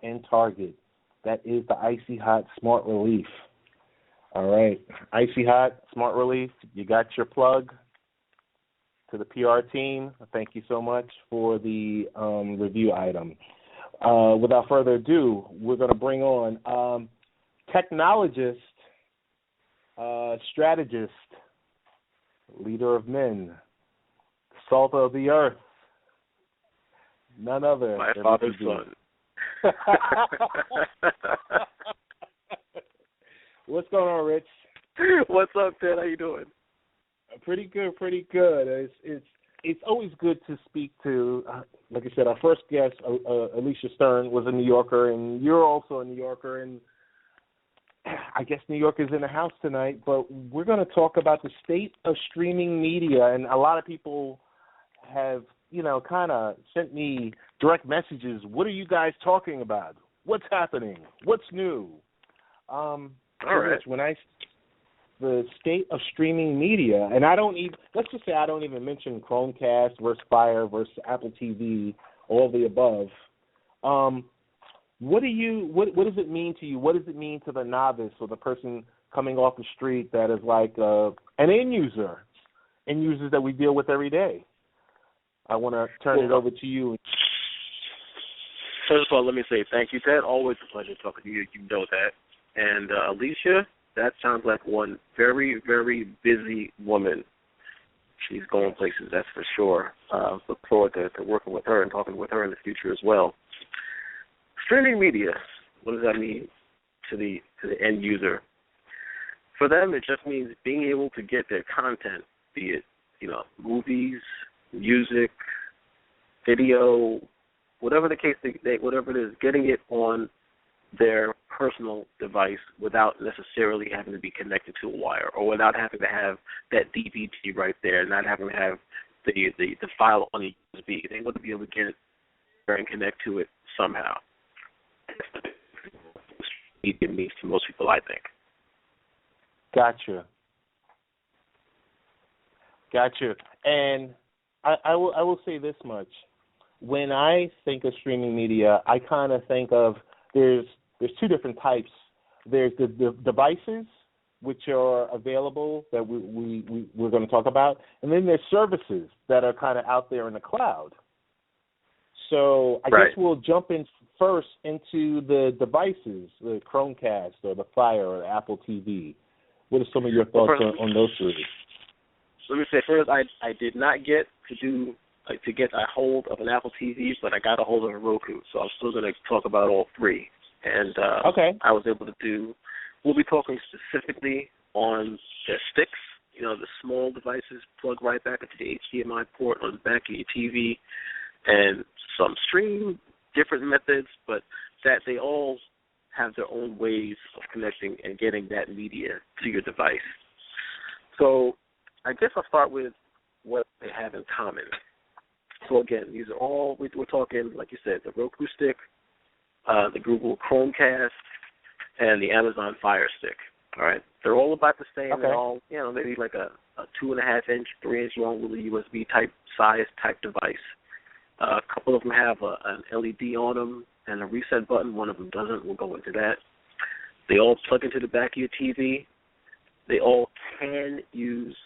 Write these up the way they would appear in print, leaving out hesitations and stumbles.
and Target. That is the Icy Hot Smart Relief. All right, Icy Hot Smart Relief, you got your plug to the PR team. Thank you so much for the review item. Without further ado, we're going to bring on technologist, strategist, leader of men, salt of the earth, none other my than father's son. What's going on, Rich? What's up, Ted? How you doing? Pretty good, pretty good. It's always good to speak to, like I said, our first guest, Alicia Stern, was a New Yorker, and you're also a New Yorker, and I guess New York is in the house tonight, but we're going to talk about the state of streaming media, and a lot of people have, kind of sent me direct messages. What are you guys talking about? What's happening? What's new? All right. When the state of streaming media, and let's just say I don't even mention Chromecast versus Fire versus Apple TV, all the above. What does it mean to you? What does it mean to the novice or the person coming off the street that is like an end users that we deal with every day? I want to turn it over to you. First of all, let me say thank you, Ted. Always a pleasure talking to you. You know that. And Alicia, that sounds like one very, very busy woman. She's going places, that's for sure. Look forward to working with her and talking with her in the future as well. Streaming media, what does that mean to the end user? For them, it just means being able to get their content, be it movies, music, video, whatever the case, whatever it is, getting it on their personal device without necessarily having to be connected to a wire, or without having to have that DVD right there, not having to have the file on the USB. They want to be able to get it there and connect to it somehow. It means to most people, I think. Gotcha. And I will say this much. When I think of streaming media, I kind of think of there's two different types. There's the devices, which are available that we're going to talk about, and then there's services that are kind of out there in the cloud. So I guess we'll jump in first into the devices, the Chromecast or the Fire or the Apple TV. What are some of your thoughts on those three? Let me say first, I did not get to get a hold of an Apple TV, but I got a hold of a Roku, so I'm still going to talk about all three. And I was able to we'll be talking specifically on the sticks, the small devices plug right back into the HDMI port on the back of your TV, and some stream different methods, but that they all have their own ways of connecting and getting that media to your device. So I guess I'll start with what they have in common. So again, these are all, we're talking, like you said, the Roku stick, the Google Chromecast, and the Amazon Fire Stick. All right, they're all about the same. Okay. They're all, maybe like a 2.5-inch, 3-inch long little USB type device. A couple of them have an LED on them and a reset button. One of them doesn't. We'll go into that. They all plug into the back of your TV. They all can use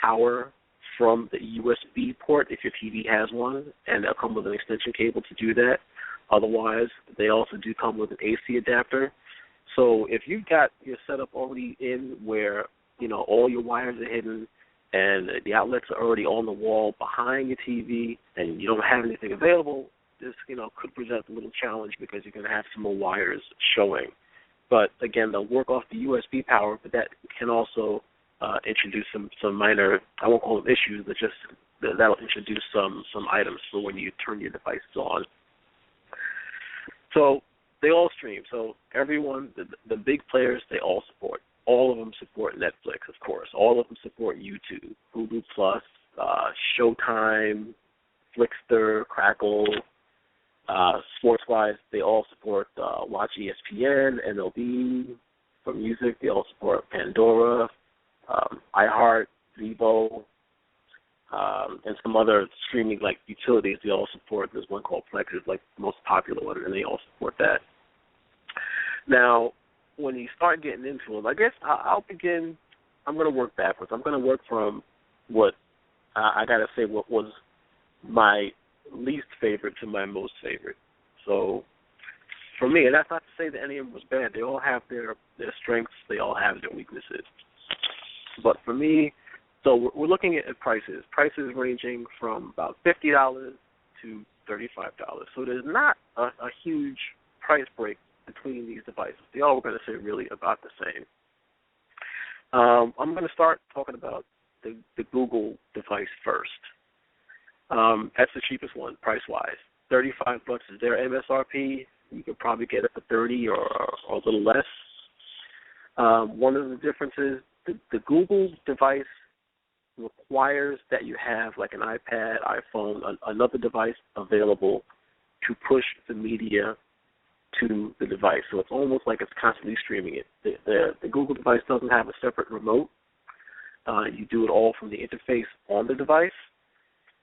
power from the USB port if your TV has one, and they'll come with an extension cable to do that. Otherwise, they also do come with an AC adapter. So if you've got your setup already in where, all your wires are hidden and the outlets are already on the wall behind your TV and you don't have anything available, this, could present a little challenge because you're going to have some more wires showing. But, again, they'll work off the USB power, but that can also introduce some minor, I won't call them issues, but just that'll introduce some items for when you turn your devices on. So they all stream. So everyone, the big players, they all support. All of them support Netflix, of course. All of them support YouTube, Hulu Plus, Showtime, Flickster, Crackle. Sports-wise, they all support Watch ESPN, MLB. For music, they all support Pandora, iHeart, Vevo. and some other streaming like utilities they all support. There's one called Plex, is like the most popular one, and they all support that. Now, when you start getting into them, I guess I'll begin. I'm going to work backwards. I'm going to work from what I got to say what was my least favorite to my most favorite. So for me, and that's not to say that any of them was bad. They all have their strengths. They all have their weaknesses. But for me, so we're looking at prices. Prices ranging from about $50 to $35. So there's not a huge price break between these devices. They all are going to say really about the same. I'm going to start talking about the Google device first. That's the cheapest one, price-wise. $35 is their MSRP. You could probably get it for $30 or a little less. One of the differences, the Google device requires that you have like an iPad, iPhone, another device available to push the media to the device. So it's almost like it's constantly streaming it. The Google device doesn't have a separate remote. You do it all from the interface on the device.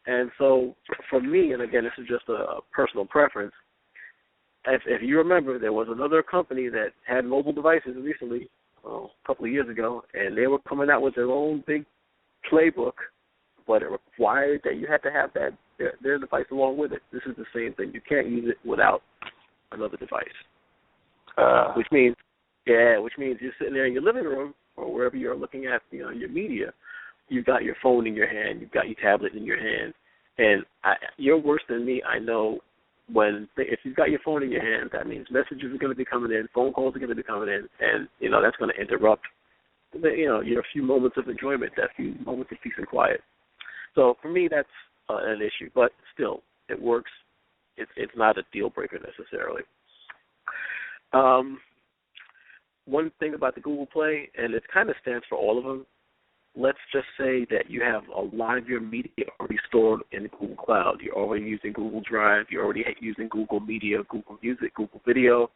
And so for me, and again, this is just a personal preference, if you remember, there was another company that had mobile devices recently, a couple of years ago, and they were coming out with their own big playbook, but it required that you had to have their device along with it. This is the same thing. You can't use it without another device. Which means you're sitting there in your living room or wherever you're looking at your media. You've got your phone in your hand. You've got your tablet in your hand. And you're worse than me. I know if you've got your phone in your hand, that means messages are going to be coming in, phone calls are going to be coming in, and that's going to interrupt your few moments of enjoyment, that few moments of peace and quiet. So for me, that's an issue, but still, it works. It's not a deal breaker necessarily. One thing about the Google Play, and it kind of stands for all of them, let's just say that you have a lot of your media already stored in the Google Cloud. You're already using Google Drive. You're already using Google Media, Google Music, Google Video.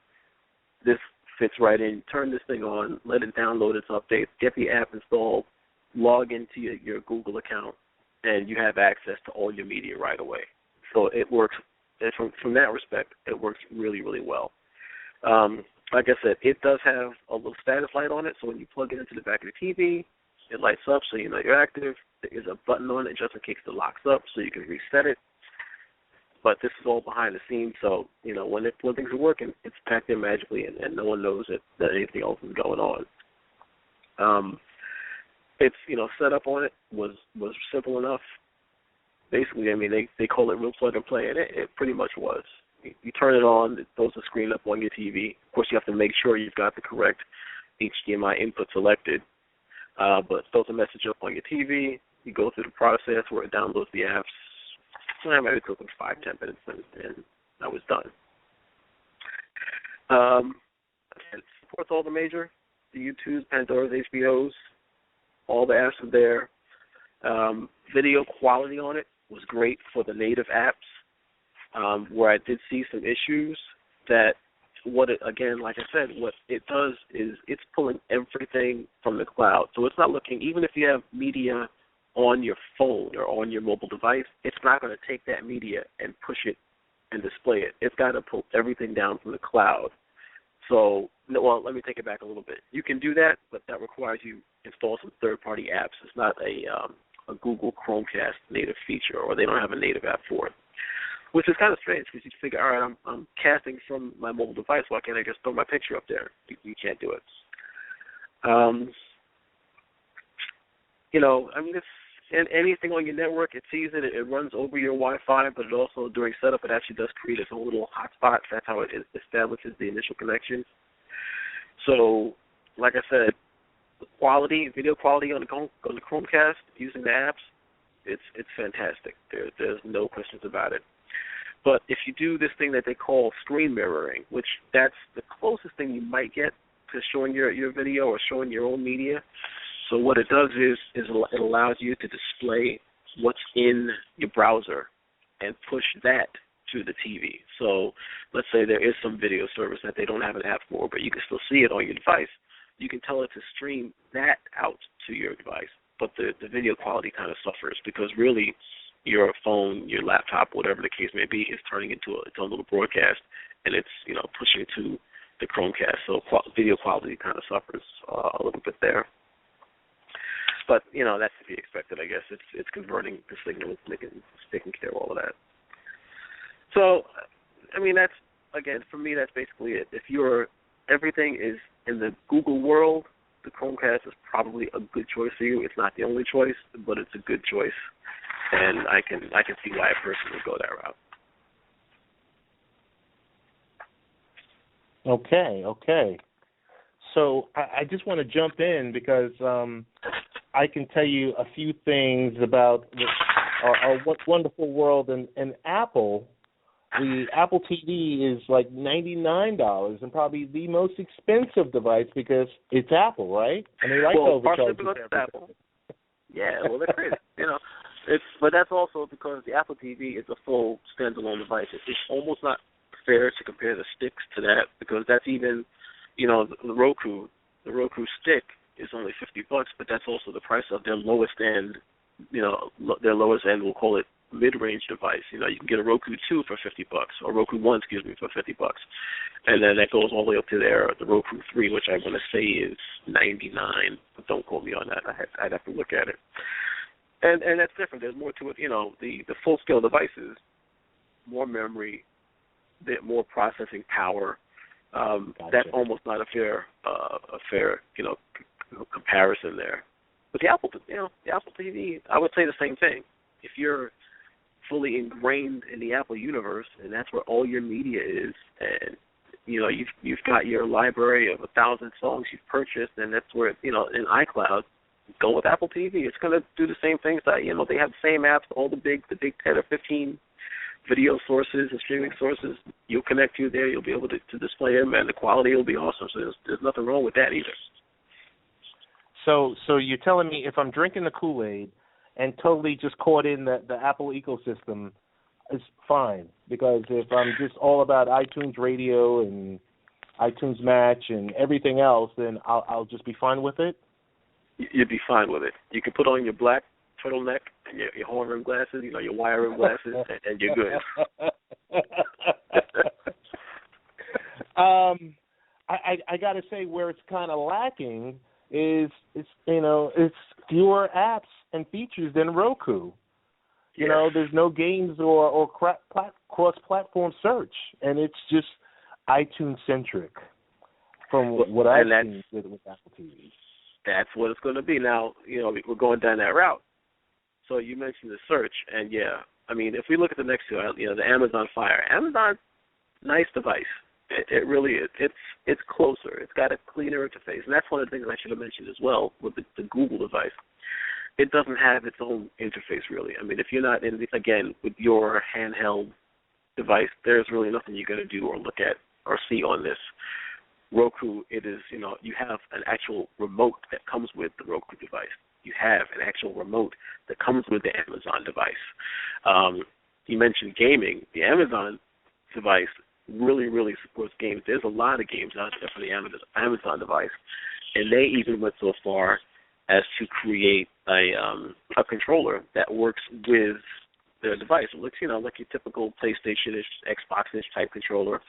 This fits right in. Turn this thing on, let it download its updates, get the app installed, log into your Google account, and you have access to all your media right away. So it works. And from that respect, it works really, really well. Like I said, it does have a little status light on it, so when you plug it into the back of the TV, it lights up so you know you're active. There is a button on it just in case it locks up so you can reset it. But this is all behind the scenes, so when things are working, it's packed in magically, and no one knows that anything else is going on. It's set up on it was simple enough. Basically, I mean they call it real plug and play, and it pretty much was. You turn it on, it throws a screen up on your TV. Of course, you have to make sure you've got the correct HDMI input selected. But throws a message up on your TV. You go through the process where it downloads the apps. Maybe it took them 5-10 minutes, and I was done. It supports all the major, the YouTubes, Pandoras, HBOs, all the apps are there. Video quality on it was great for the native apps, where I did see some issues that what it does is it's pulling everything from the cloud. So it's not looking, even if you have media on your phone or on your mobile device, it's not going to take that media and push it and display it. It's got to pull everything down from the cloud. So, let me take it back a little bit. You can do that, but that requires you install some third-party apps. It's not a Google Chromecast native feature, or they don't have a native app for it. Which is kind of strange because you figure, all right, I'm casting from my mobile device. Why can't I just throw my picture up there? You can't do it. And anything on your network, it sees it. It runs over your Wi-Fi, but it also, during setup, it actually does create its own little hotspot. That's how it establishes the initial connection. So, like I said, video quality on the Chromecast using the apps, it's fantastic. There's no questions about it. But if you do this thing that they call screen mirroring, which that's the closest thing you might get to showing your video or showing your own media. So what it does is it allows you to display what's in your browser and push that to the TV. So let's say there is some video service that they don't have an app for, but you can still see it on your device. You can tell it to stream that out to your device. but the video quality kind of suffers because really your phone, your laptop, whatever the case may be, is turning into its own little broadcast, and it's pushing to the Chromecast, so video quality kind of suffers a little bit there. But that's to be expected, I guess. It's converting the signal, it's taking care of all of that. So, I mean, that's again for me. That's basically it. If everything is in the Google world, the Chromecast is probably a good choice for you. It's not the only choice, but it's a good choice, and I can see why a person would go that route. Okay. So I just want to jump in because I can tell you a few things about our wonderful world and Apple. The Apple TV is like $99 and probably the most expensive device because it's Apple, right? And they like to overcharge you. Apple. Yeah, well, they're crazy. But that's also because the Apple TV is a full standalone device. It's almost not fair to compare the sticks to that because that's even, the Roku stick is only $50, but that's also the price of their lowest end, we'll call it mid-range device. You can get a Roku 2 for $50, or Roku 1, for $50, and then that goes all the way up to the Roku 3, which I'm going to say is $99, but don't quote me on that. I'd have to look at it. And that's different. There's more to it. The full-scale devices, more memory, more processing power. Gotcha. That's almost not a fair comparison there. But the Apple TV, I would say the same thing. If you're fully ingrained in the Apple universe, and that's where all your media is, and you've got your library of 1,000 songs you've purchased, and that's where in iCloud, go with Apple TV. It's going to do the same things that they have the same apps, all the big 10 or 15 video sources and streaming sources. You'll connect you there. You'll be able to display them, and the quality will be awesome. So there's nothing wrong with that either. So you're telling me if I'm drinking the Kool-Aid and totally just caught in the Apple ecosystem, it's fine. Because if I'm just all about iTunes Radio and iTunes Match and everything else, then I'll just be fine with it? You'd be fine with it. You can put on your black turtleneck and your horn rim glasses, your wire rim glasses, and you're good. I got to say where it's kind of lacking is it's fewer apps and features than Roku. There's no games or cross-platform search, and it's just iTunes-centric from what I've seen with Apple TV. That's what it's going to be. Now, we're going down that route. So you mentioned the search, and if we look at the next two, the Amazon Fire. Amazon, nice device. It really is. It's closer. It's got a cleaner interface, and that's one of the things I should have mentioned as well with the Google device. It doesn't have its own interface, really. If you're not again with your handheld device, there's really nothing you're going to do or look at or see on this. Roku, it is, you have an actual remote that comes with the Roku device. You have an actual remote that comes with the Amazon device. You mentioned gaming. The Amazon device really, really supports games. There's a lot of games out there for the Amazon device, and they even went so far as to create a controller that works with their device. It looks, like your typical PlayStation-ish, Xbox-ish type controller.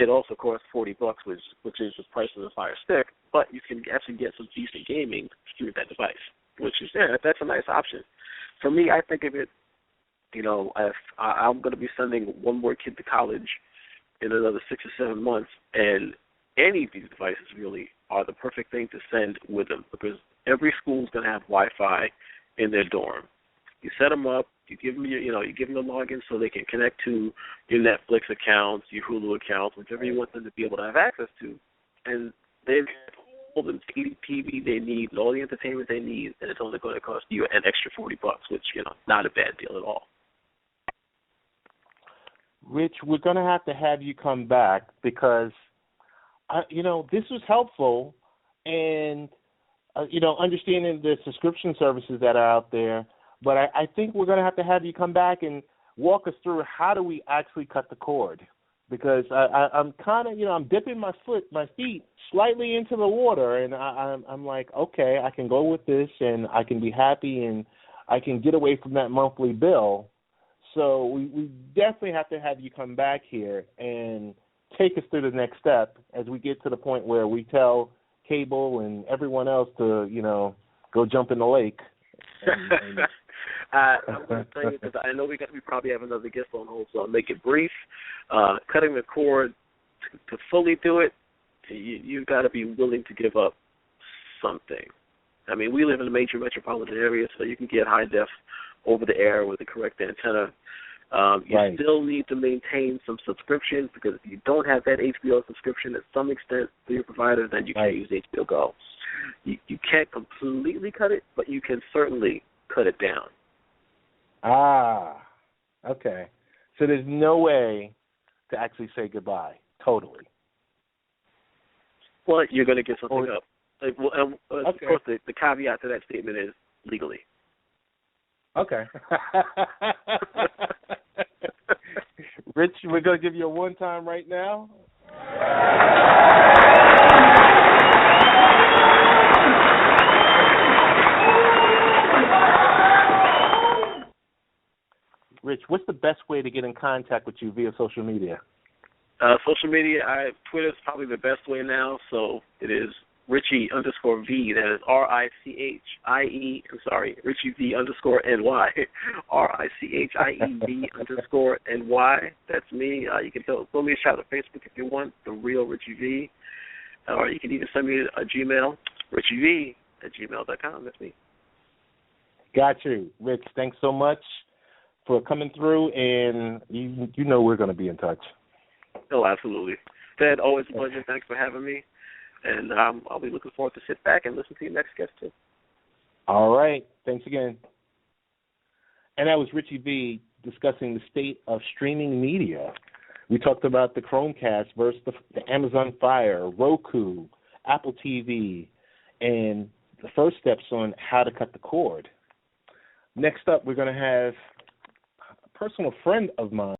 It also costs $40, which is the price of the Fire Stick, but you can actually get some decent gaming through that device, which is that's a nice option. For me, I think of it, if I'm going to be sending one more kid to college in another 6 or 7 months, and any of these devices really are the perfect thing to send with them because every school is going to have Wi-Fi in their dorm. You set them up. You give them you give them a login so they can connect to your Netflix accounts, your Hulu accounts, whichever you want them to be able to have access to, and they've got all the TV they need, and all the entertainment they need, and it's only going to cost you an extra $40, which not a bad deal at all. Rich, we're going to have you come back because this was helpful, and understanding the subscription services that are out there. But I think we're going to have you come back and walk us through how do we actually cut the cord. because I'm kind of, I'm dipping my feet slightly into the water, and I'm like, okay, I can go with this, and I can be happy, and I can get away from that monthly bill. So we definitely have to have you come back here and take us through the next step as we get to the point where we tell cable and everyone else to, go jump in the lake. I'm going to tell you, because I know we probably have another guest on hold, so I'll make it brief. Cutting the cord, to fully do it, you've got to be willing to give up something. I mean, we live in a major metropolitan area, so you can get high def over the air with the correct antenna. You still need to maintain some subscriptions, because if you don't have that HBO subscription at some extent through your provider, then you can't use HBO Go. You can't completely cut it, but you can certainly cut it down. Ah, okay. So there's no way to actually say goodbye, totally. Well, you're going to get something up. Of course, the caveat to that statement is legally. Okay. Rich, we're going to give you a one-time right now. Rich, what's the best way to get in contact with you via social media? Social media, Twitter's probably the best way now, so it is Richie_V, that is Richie_V_NY, RICHIEV_NY. That's me. You can throw me a shout on Facebook if you want, The Real Richie V, or you can even send me a Gmail, richiev@gmail.com. That's me. Got you. Rich, thanks so much for coming through, and you know we're going to be in touch. Oh, absolutely. Ted, always a pleasure. Thanks for having me. And I'll be looking forward to sit back and listen to your next guest, too. All right. Thanks again. And that was Richie V discussing the state of streaming media. We talked about the Chromecast versus the Amazon Fire, Roku, Apple TV, and the first steps on how to cut the cord. Next up, we're going to have a personal friend of mine.